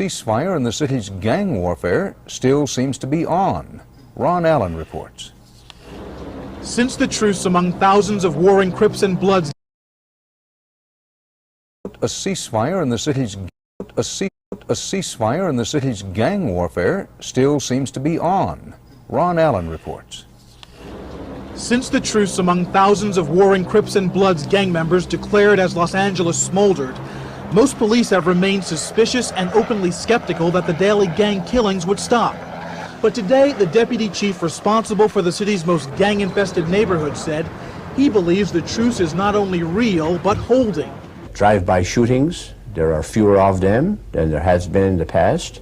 Ceasefire in the city's gang warfare still seems to be on. Ron Allen reports. Since the truce among thousands of warring Crips and Bloods, A ceasefire in the city's gang warfare still seems to be on. Ron Allen reports. Since the truce among thousands of warring Crips and Bloods gang members declared as Los Angeles smoldered, most police have remained suspicious and openly skeptical that the daily gang killings would stop. But today, the deputy chief responsible for the city's most gang-infested neighborhood said he believes the truce is not only real, but holding. Drive-by shootings, there are fewer of them than there has been in the past,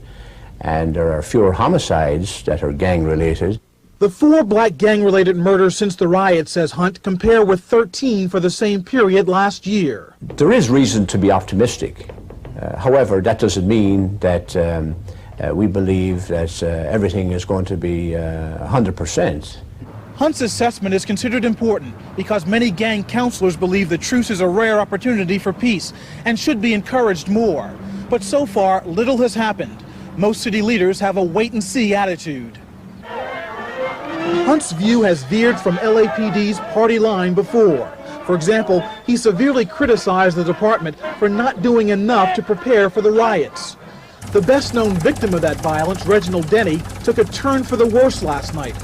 and there are fewer homicides that are gang-related. The 4 black gang-related murders since the riot, says Hunt, compare with 13 for the same period last year. There is reason to be optimistic. However, that doesn't mean that we believe that everything is going to be 100%. Hunt's assessment is considered important because many gang counselors believe the truce is a rare opportunity for peace and should be encouraged more. But so far, little has happened. Most city leaders have a wait-and-see attitude. Hunt's view has veered from LAPD's party line before. For example, he severely criticized the department for not doing enough to prepare for the riots. The best-known victim of that violence, Reginald Denny, took a turn for the worse last night.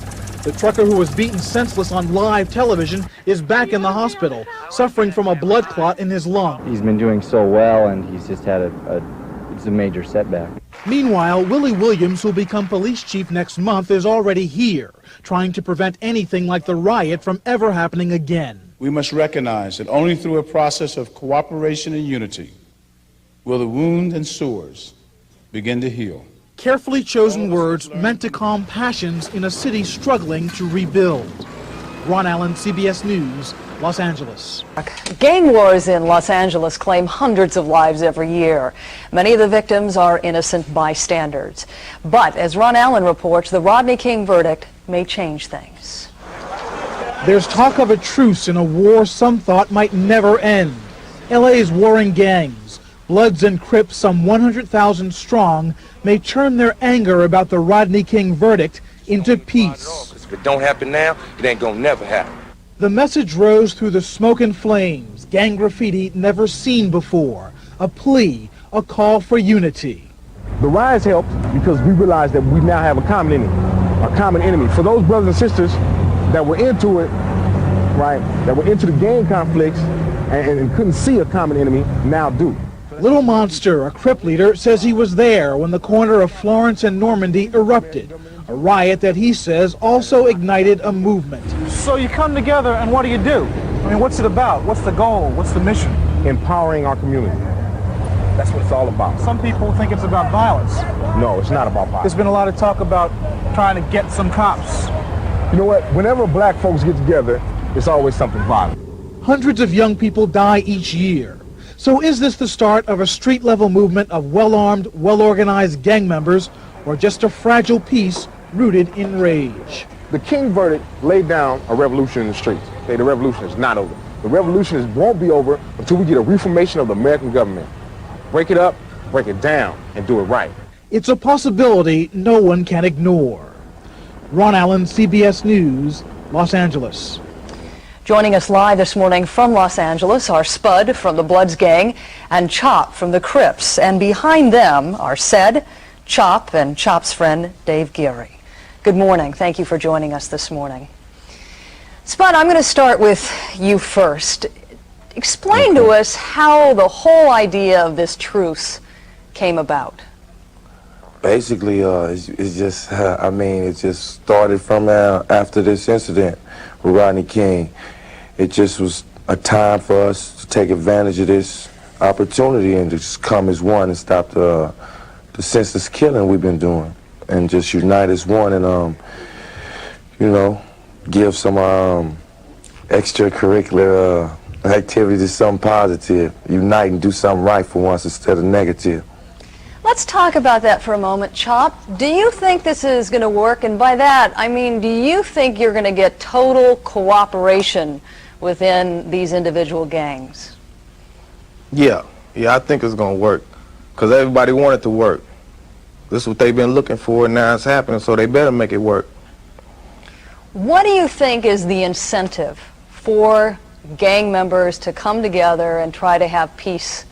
The trucker who was beaten senseless on live television is back in the hospital, suffering from a blood clot in his lung. He's been doing so well, and he's just had it's a major setback. Meanwhile, Willie Williams, who'll become police chief next month, is already here, trying to prevent anything like the riot from ever happening again. We must recognize that only through a process of cooperation and unity will the wounds and sores begin to heal. Carefully chosen words meant to calm passions in a city struggling to rebuild. Ron Allen, CBS News, Los Angeles. Gang wars in Los Angeles claim hundreds of lives every year. Many of the victims are innocent bystanders. But as Ron Allen reports, the Rodney King verdict may change things. There's talk of a truce in a war some thought might never end. LA's warring gangs, Bloods and Crips, some 100,000 strong, may turn their anger about the Rodney King verdict into peace. If it don't happen now, it ain't gonna never happen. The message rose through the smoke and flames, gang graffiti never seen before, a plea, a call for unity. The riots helped because we realized that we now have a common enemy. For those brothers and sisters that were into it, right, that were into the gang conflicts and couldn't see a common enemy, now do. Little Monster, a Crip leader, says he was there when the corner of Florence and Normandy erupted, a riot that he says also ignited a movement. So you come together and what do you do? I mean, what's it about? What's the goal? What's the mission? Empowering our community. That's what it's all about. Some people think it's about violence. No, it's not about violence. There's been a lot of talk about trying to get some cops. You know what? Whenever black folks get together, it's always something violent. Hundreds of young people die each year. So is this the start of a street-level movement of well-armed, well-organized gang members, or just a fragile peace rooted in rage? The King verdict laid down a revolution in the streets. Okay, the revolution is not over. The revolution won't be over until we get a reformation of the American government. Break it up, break it down, and do it right. It's a possibility no one can ignore. Ron Allen, CBS News, Los Angeles. Joining us live this morning from Los Angeles are Spud from the Bloods gang and Chop from the Crips. And behind them are Ced, Chop, and Chop's friend Dave Geary. Good morning. Thank you for joining us this morning. Spud, I'm going to start with you first. Explain to us how the whole idea of this truce came about. Basically, it's just, it just started from after this incident with Rodney King. It just was a time for us to take advantage of this opportunity and just come as one and stop the senseless killing we've been doing, and just unite as one and give some extracurricular activities, something positive, unite and do something right for once instead of negative. Let's talk about that for a moment, Chop. Do you think this is going to work? And by that, I mean, do you think you're going to get total cooperation within these individual gangs? Yeah, I think it's going to work because everybody wanted to work. This is what they've been looking for, and now it's happening, so they better make it work. What do you think is the incentive for gang members to come together and try to have peace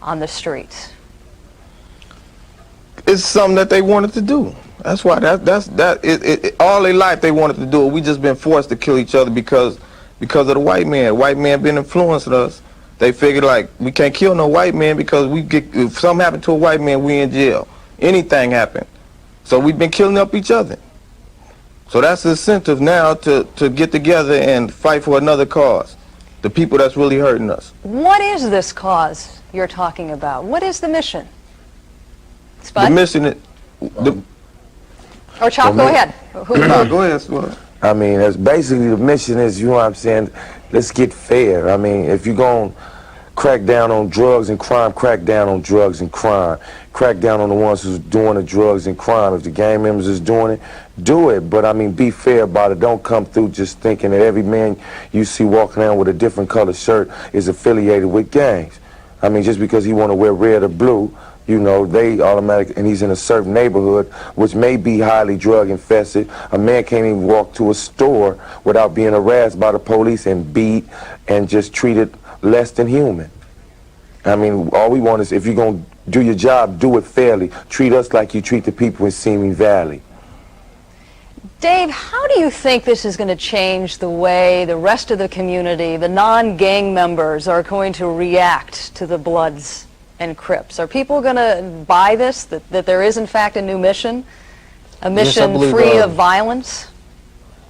on the streets? It's something that they wanted to do. That's why all their life they wanted to do it. We just been forced to kill each other because of the white man. White man been influencing us. They figured like we can't kill no white man because if something happened to a white man, we in jail. Anything happened. So we've been killing up each other. So that's the incentive now to get together and fight for another cause. The people that's really hurting us. What is this cause you're talking about? What is the mission? Spud? The mission is... Or Chop, go ahead. No, go ahead, Spud. I mean, that's basically the mission is, you know what I'm saying, let's get fair. I mean, if you're going to crack down on drugs and crime, crack down on drugs and crime. Crack down on the ones who's doing the drugs and crime. If the gang members is doing it, do it. But I mean, be fair about it. Don't come through just thinking that every man you see walking around with a different colored shirt is affiliated with gangs. I mean, just because he want to wear red or blue, you know, they automatically, and he's in a certain neighborhood, which may be highly drug infested. A man can't even walk to a store without being harassed by the police and beat and just treated less than human. I mean, all we want is, if you're going to do your job, do it fairly. Treat us like you treat the people in Simi Valley. Dave, how do you think this is going to change the way the rest of the community, the non-gang members, are going to react to the Bloods and Crips? Are people going to buy this, that there is in fact a new mission? A mission free of violence?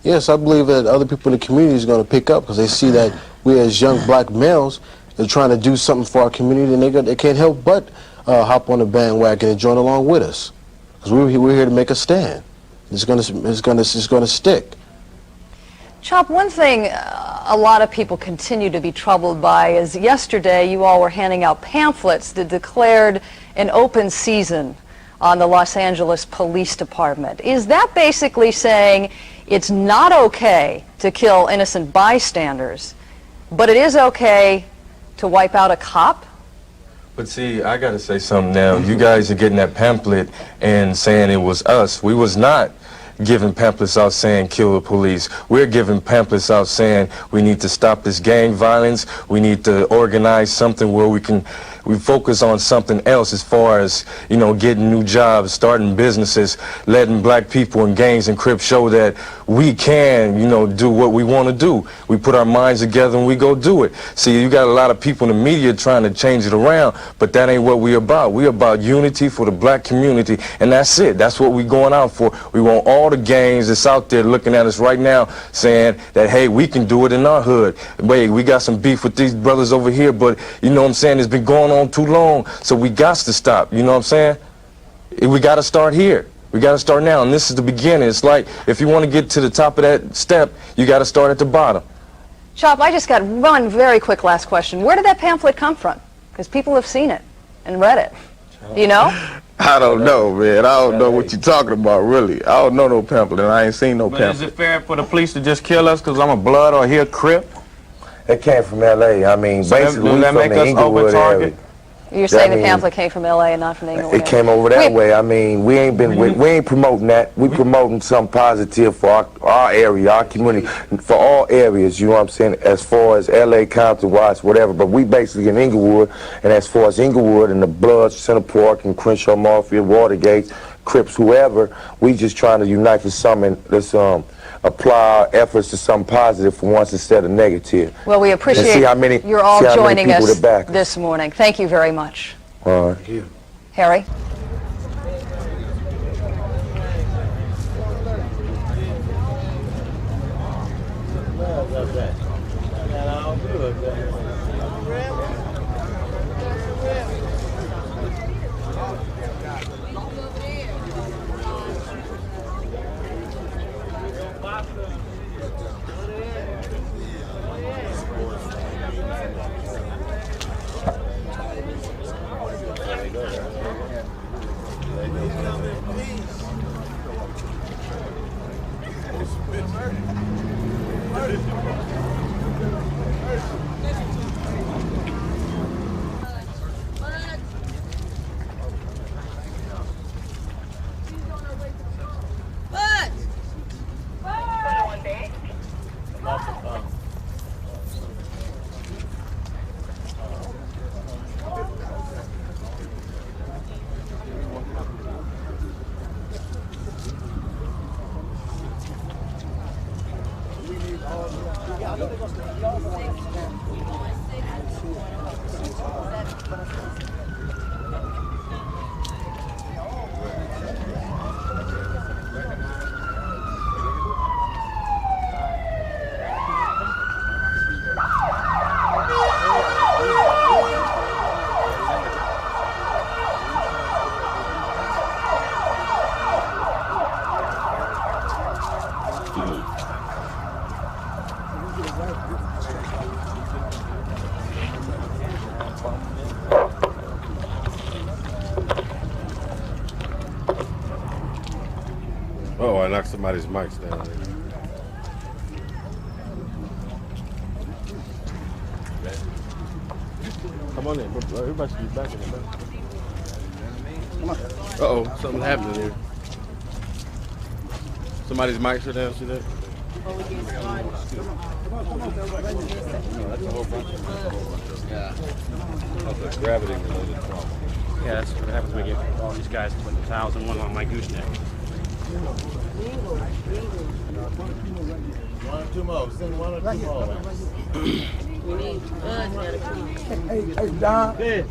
Yes, I believe that other people in the community is going to pick up because they see that we as young black males are trying to do something for our community, and they can't help but hop on the bandwagon and join along with us. Because we're here to make a stand. It's going to stick. Chop, one thing a lot of people continue to be troubled by is yesterday you all were handing out pamphlets that declared an open season on the Los Angeles Police Department. Is that basically saying it's not okay to kill innocent bystanders, but it is okay to wipe out a cop? But see, I gotta say something now. You guys are getting that pamphlet and saying it was us. We was not giving pamphlets out saying kill the police. We're giving pamphlets out saying we need to stop this gang violence. We need to organize something where we focus on something else as far as, you know, getting new jobs, starting businesses, letting black people and gangs and Crips show that we can, you know, do what we want to do. We put our minds together and we go do it. See, you got a lot of people in the media trying to change it around, but that ain't what we're about. We're about unity for the black community, and that's it. That's what we're going out for. We want all the gangs that's out there looking at us right now saying that, hey, we can do it in our hood. Wait, we got some beef with these brothers over here, but you know what I'm saying, it's been going on too long, so we got to stop. You know what I'm saying? We got to start here. We got to start now, and this is the beginning. It's like if you want to get to the top of that step, you got to start at the bottom. Chop, I just got one very quick last question. Where did that pamphlet come from? Because people have seen it and read it. Do you know? I don't know, man. I don't know what you're talking about, really. I don't know no pamphlet, and I ain't seen no pamphlet. Is it fair for the police to just kill us because I'm a Blood or here Crip? It came from L.A. I mean, So basically, we that from make the us Inglewood over target? area. You're saying the pamphlet came from L.A. and not from the Inglewood It came over that way. I mean, we ain't promoting that. We promoting something positive for our area, our community, for all areas, you know what I'm saying, as far as L.A., Compton-wise, whatever. But we basically in Inglewood, and as far as Inglewood and the Bloods, Center Park, and Crenshaw Mafia, Watergate, Crips, whoever, we just trying to unite for something. Let's apply our efforts to something positive for once instead of negative. Well, we appreciate you're all joining us this morning. Thank you very much. All right. Harry? Oh, I knocked somebody's mics down there. Come on in. Everybody should be back in the back. Come on. Uh-oh, something's happening here. Somebody's mics are down, see that? That's a gravity-related problem. Yeah, that's what happens when you get all these guys putting towels in one on my gooseneck. One or two more. Send one or two more. We need Bud to come. Hey, Don. Yeah.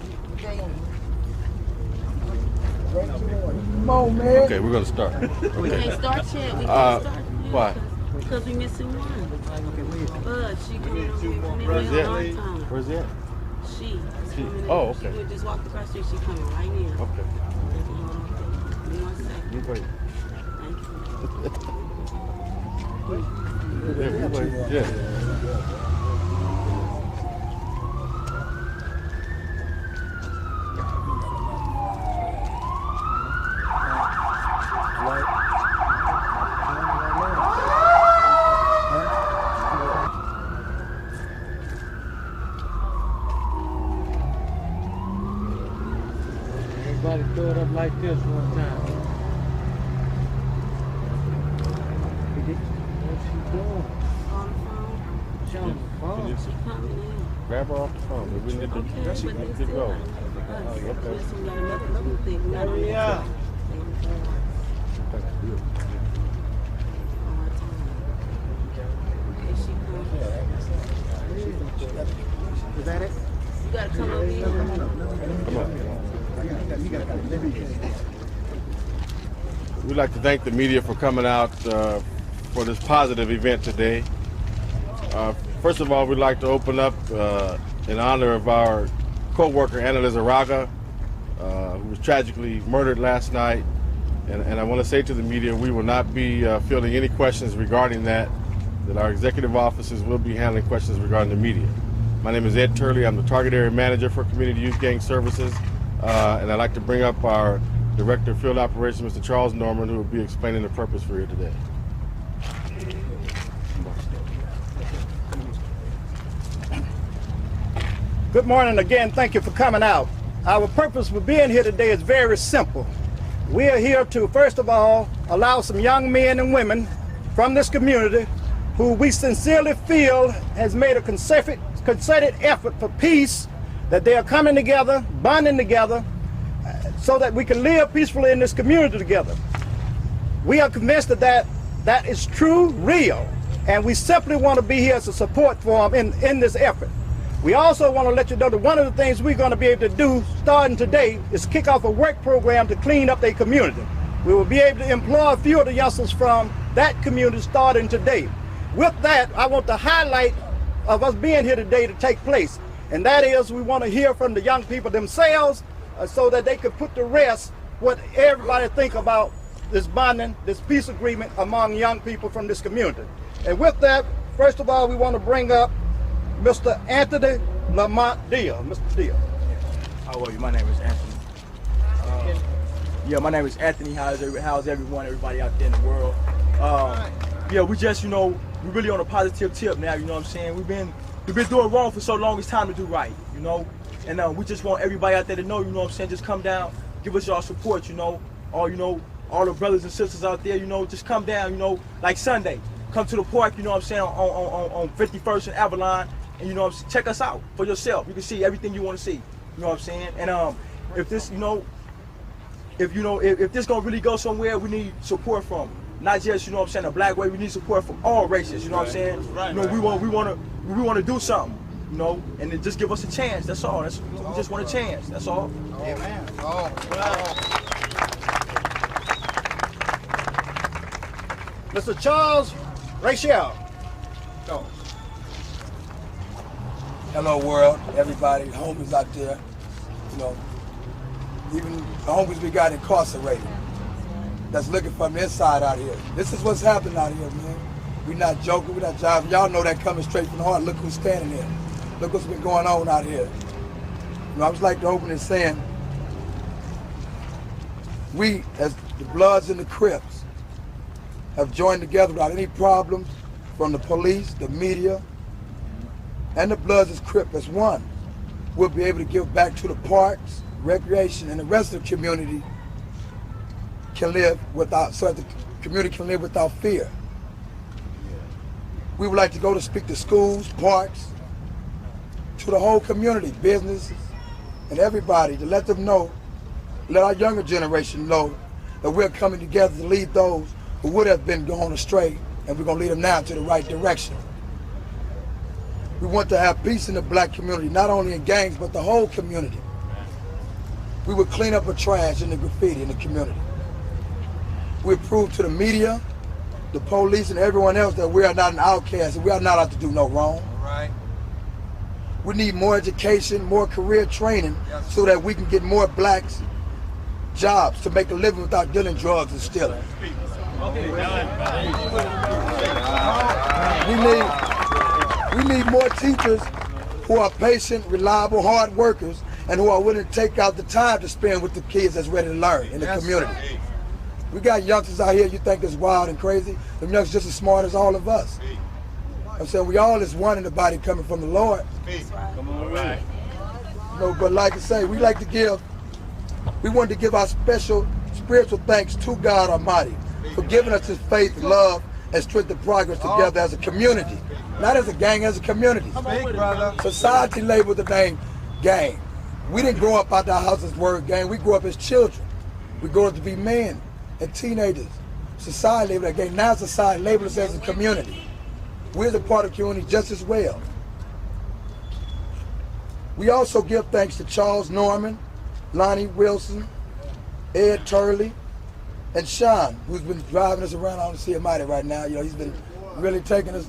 Come on, man. Okay, we're gonna start. We Okay. can't start yet. We can't start. Why? Because we missing one. Bud, she coming over here with me Where's all that? the time. Where's that? She. Oh, okay. She just walked across the street. She coming right near. Okay. Give me 1 second. You wait. Thank you. Yeah, we wait. Yeah. Everybody throw it up like this one time. What's she doing? On the phone. She on the phone. She coming in. Grab her off the phone. We need to Okay, but she they needs to still go. got Oh, okay. we got another two things. We got Hurry up. Is that it? You gotta come over here. Come on. We'd like to thank the media for coming out for this positive event today. First of all, we'd like to open up in honor of our co-worker, Anna Lizarraga, who was tragically murdered last night. And I want to say to the media, we will not be fielding any questions regarding that our executive offices will be handling questions regarding the media. My name is Ed Turley. I'm the Target Area Manager for Community Youth Gang Services. And I'd like to bring up our Director of Field Operations, Mr. Charles Norman, who will be explaining the purpose for here today. Good morning again. Thank you for coming out. Our purpose for being here today is very simple. We are here to, first of all, allow some young men and women from this community who we sincerely feel has made a concerted effort for peace, that they are coming together, bonding together, so that we can live peacefully in this community together. We are convinced that that is true, real, and we simply want to be here as a support for them in this effort. We also want to let you know that one of the things we're going to be able to do starting today is kick off a work program to clean up their community. We will be able to employ a few of the youngsters from that community starting today. With that, I want the highlight of us being here today to take place, and that is we want to hear from the young people themselves so that they could put to rest what everybody think about this bonding, this peace agreement among young people from this community. And with that, first of all, we want to bring up Mr. Anthony Lamont Deal. Mr. Deal. How are you? My name is Anthony. My name is Anthony. How's everybody out there in the world? We just, we really on a positive tip now, you know what I'm saying? We've been doing wrong for so long, it's time to do right, And we just want everybody out there to know, you know what I'm saying, just come down, give us your support, all the brothers and sisters out there, just come down, like Sunday. Come to the park, you know what I'm saying, on 51st and Avalon, and check us out for yourself. You can see everything you want to see, you know what I'm saying? And if this, if this gonna really go somewhere, we need support from not just, a black way, we need support from all races, you know what I'm saying? We want to do something, and then just give us a chance, that's all. We just want a chance, that's all. Amen. Oh, Mr. Charles Rachel. Go. Hello world, everybody, the homies out there, even the homies we got incarcerated that's looking from the inside out here. This is what's happening out here, man. We're not joking, we're not jiving. Y'all know that coming straight from the heart. Look who's standing here. Look what's been going on out here. I was like to open it saying, we as the Bloods and the Crips have joined together without any problems from the police, the media, and the Bloods as Crip as one. We'll be able to give back to the parks, recreation, and the rest of the community can live without, so that the community can live without fear. We would like to go to speak to schools, parks, to the whole community, businesses, and everybody to let them know, let our younger generation know that we're coming together to lead those who would have been going astray, and we're going to lead them now to the right direction. We want to have peace in the black community, not only in gangs, but the whole community. We would clean up the trash and the graffiti in the community. We prove to the media, the police, and everyone else that we are not an outcast and we are not out to do no wrong. Right. We need more education, more career training, so that we can get more blacks jobs to make a living without dealing drugs and stealing. We need more teachers who are patient, reliable, hard workers, and who are willing to take out the time to spend with the kids that's ready to learn in the community. We got youngsters out here you think is wild and crazy. Them youngsters just as smart as all of us. I'm saying we all is one in the body coming from the Lord. Come on, right. You know, but like I say, we want to give our special spiritual thanks to God Almighty for giving us His faith, love, and strength and progress together as a community. Not as a gang, as a community. Society labeled the name gang. We didn't grow up out the house as word gang. We grew up as children. We grew up to be men and teenagers. Society labeled that gang. Now society labeled us as a community. We're the part of the community just as well. We also give thanks to Charles Norman, Lonnie Wilson, Ed Turley, and Sean, who's been driving us around. I don't see him out there right now. You know, he's been really taking us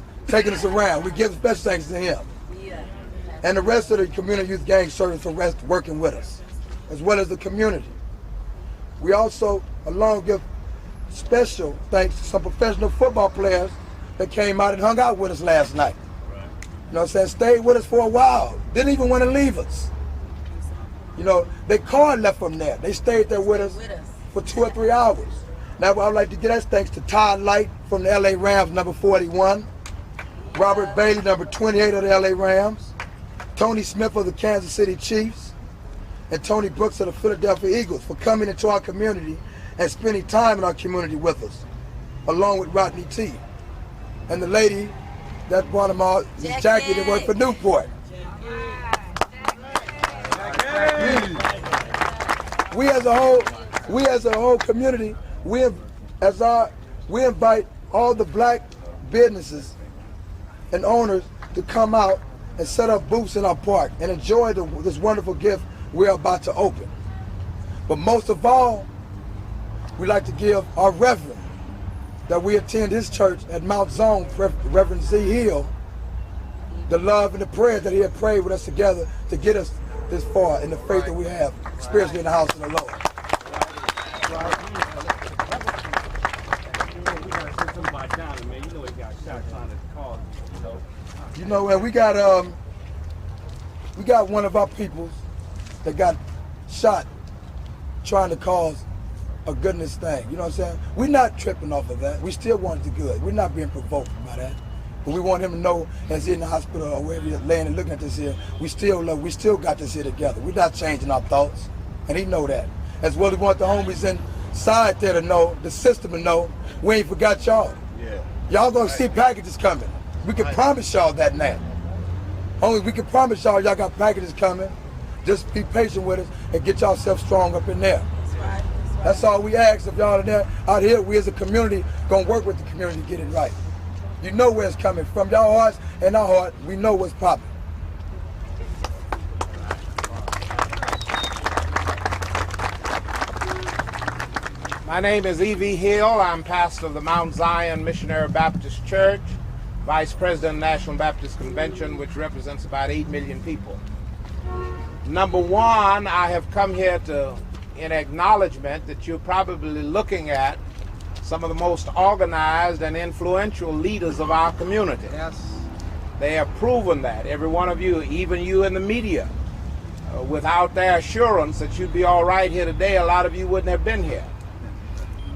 around. We give special thanks to him. And the rest of the community youth gang service for working with us, as well as the community. We also, along, give special thanks to some professional football players that came out and hung out with us last night. You know what I'm saying? Stayed with us for a while. Didn't even want to leave us. You know, their car left from there. They stayed there with us for 2 or 3 hours. Now, I would like to give that thanks to Todd Light from the LA Rams, number 41. Robert Bailey, number 28 of the LA Rams. Tony Smith of the Kansas City Chiefs. And Tony Brooks of the Philadelphia Eagles for coming into our community and spending time in our community with us, along with Rodney T. And the lady that brought him out is Jackie that worked for Newport. We as a whole community, we invite all the black businesses and owners to come out and set up booths in our park and enjoy this wonderful gift we're about to open. But most of all, we like to give our reverend that we attend his church at Mount Zone, Reverend Z. Hill, the love and the prayer that he had prayed with us together to get us this far in the faith that we have spiritually in the house of the Lord. You know, and we got one of our peoples that got shot trying to cause a goodness thing. You know what I'm saying? We're not tripping off of that. We still want the good. We're not being provoked by that. But we want him to know, as he's in the hospital or wherever he's laying and looking at this here, we still got this here together. We're not changing our thoughts, and he know that. As well, we want the homies inside there to know, the system to know, we ain't forgot y'all. Yeah. Y'all gonna see packages coming. We can promise y'all that now. Only we can promise y'all got packages coming. Just be patient with us and get yourself strong up in there. That's all we ask of y'all in there. Out here, we as a community gonna work with the community to get it right. You know where it's coming from. Y'all hearts and our heart, we know what's popping. My name is E.V. Hill. I'm pastor of the Mount Zion Missionary Baptist Church, Vice President of the National Baptist Convention, which represents about 8 million people. Number one, I have come here in acknowledgement that you're probably looking at some of the most organized and influential leaders of our community. Yes. They have proven that, every one of you, even you in the media. Without their assurance that you'd be all right here today, a lot of you wouldn't have been here.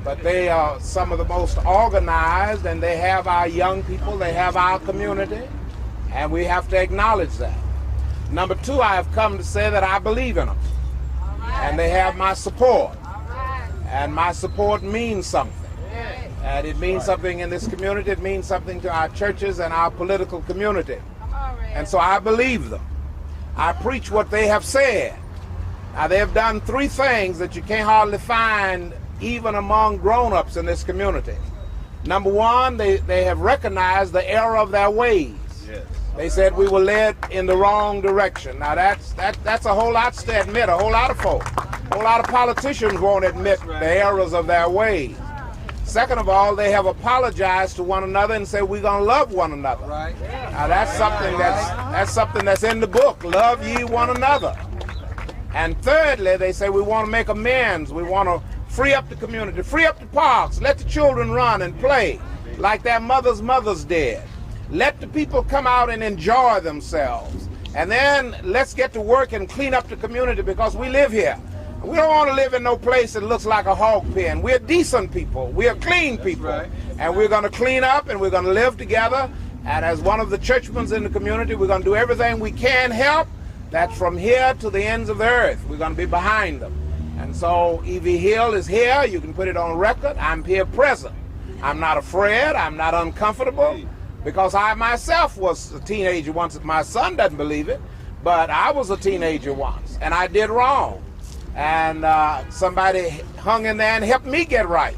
but they are some of the most organized, and they have our young people, they have our community, and we have to acknowledge that. Number two, I have come to say that I believe in them, and they have my support, and my support means something. And it means something in this community, it means something to our churches and our political community. And so I believe them. I preach what they have said. Now, they have done three things that you can't hardly find even among grown-ups in this community. Number one, they have recognized the error of their ways. Yes. They said we were led in the wrong direction. Now, that's a whole lot to admit. A whole lot of folk, a whole lot of politicians won't admit the errors of their ways. Second of all, they have apologized to one another and said we're going to love one another. Right. Now, that's something that's in the book. Love ye one another. And thirdly, they say we want to make amends. We want to free up the community, free up the parks, let the children run and play like their mothers did. Let the people come out and enjoy themselves. And then let's get to work and clean up the community, because we live here. We don't want to live in no place that looks like a hog pen. We're decent people. We're clean people. Right. And we're going to clean up, and we're going to live together. And as one of the churchmen in the community, we're going to do everything we can help. That's from here to the ends of the earth. We're going to be behind them. And so E.V. Hill is here. You can put it on record. I'm here present. I'm not afraid. I'm not uncomfortable, because I myself was a teenager once. My son doesn't believe it, but I was a teenager once, and I did wrong. And somebody hung in there and helped me get right.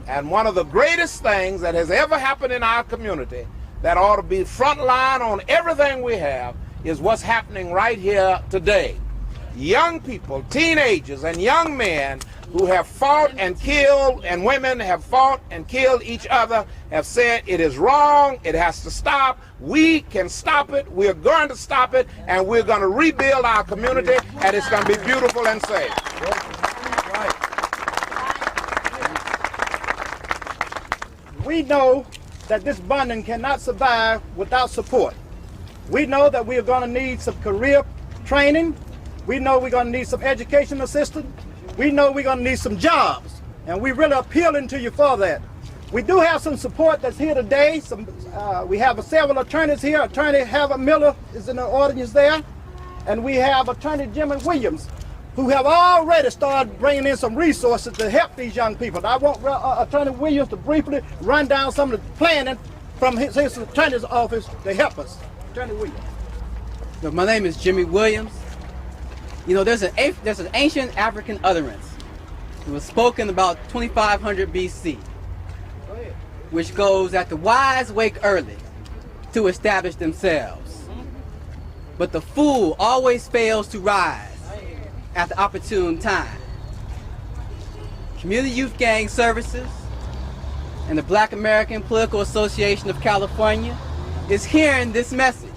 And one of the greatest things that has ever happened in our community that ought to be front line on everything we have is what's happening right here today. Young people, teenagers and young men who have fought and killed, and women have fought and killed each other, have said it is wrong, it has to stop. We can stop it, we're going to stop it, and we're going to rebuild our community, and it's going to be beautiful and safe. We know that this bonding cannot survive without support. We know that we are going to need some career training. We know we're going to need some education assistance. We know we're going to need some jobs, and we're really appealing to you for that. We do have some support that's here today. We have several attorneys here. Attorney Heather Miller is in the audience there, and we have Attorney Jimmy Williams, who have already started bringing in some resources to help these young people. I want Attorney Williams to briefly run down some of the planning from his attorney's office to help us. Attorney Williams. My name is Jimmy Williams. You know, there's an ancient African utterance. It was spoken about 2500 BC, which goes that the wise wake early to establish themselves, but the fool always fails to rise at the opportune time. Community Youth Gang Services and the Black American Political Association of California is hearing this message.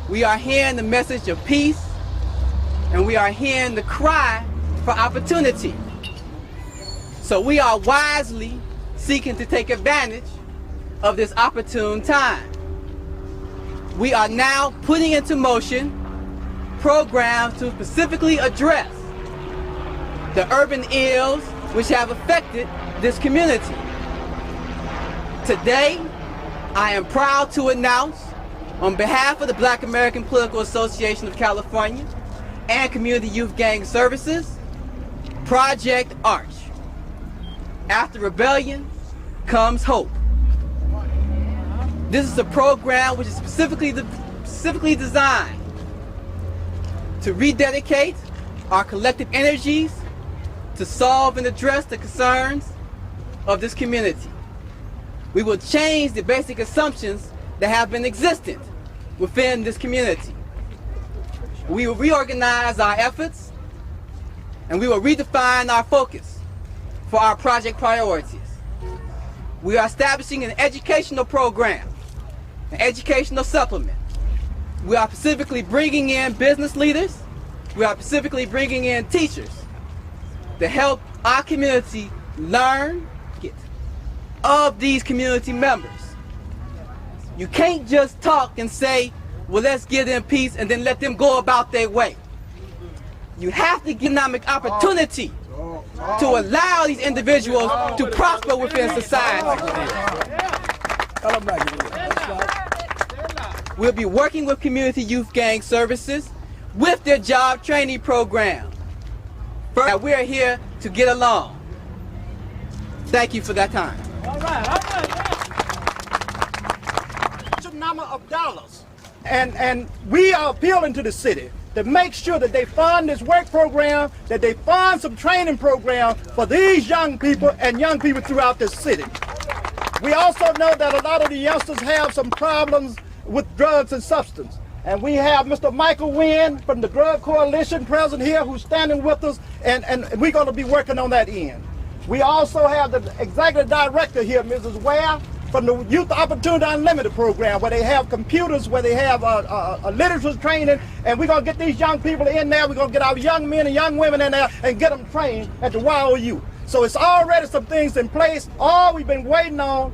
We are hearing the message of peace, and we are hearing the cry for opportunity. So we are wisely seeking to take advantage of this opportune time. We are now putting into motion programs to specifically address the urban ills which have affected this community. Today, I am proud to announce, on behalf of the Black American Political Association of California and Community Youth Gang Services, Project Arch. After rebellion comes hope. This is a program which is specifically designed to rededicate our collective energies to solve and address the concerns of this community. We will change the basic assumptions that have been existent within this community. We will reorganize our efforts, and we will redefine our focus for our project priorities. We are establishing an educational program, an educational supplement. We are specifically bringing in business leaders. We are specifically bringing in teachers to help our community learn of these community members. You can't just talk and say, well, let's give them peace and then let them go about their way. You have to give economic opportunity to allow these individuals to prosper within society. We'll be working with community youth gang services with their job training program. We're here to get along. Thank you for that time. All right. Number of dollars. And we are appealing to the city to make sure that they fund this work program, that they fund some training program for these young people and young people throughout the city. We also know that a lot of the youngsters have some problems with drugs and substance. And we have Mr. Michael Wynn from the Drug Coalition present here who's standing with us, and we're going to be working on that end. We also have the executive director here, Mrs. Ware, from the Youth Opportunity Unlimited program, where they have computers, where they have a literature training, and we're going to get these young people in there. We're going to get our young men and young women in there and get them trained at the YOU. So it's already some things in place. All we've been waiting on,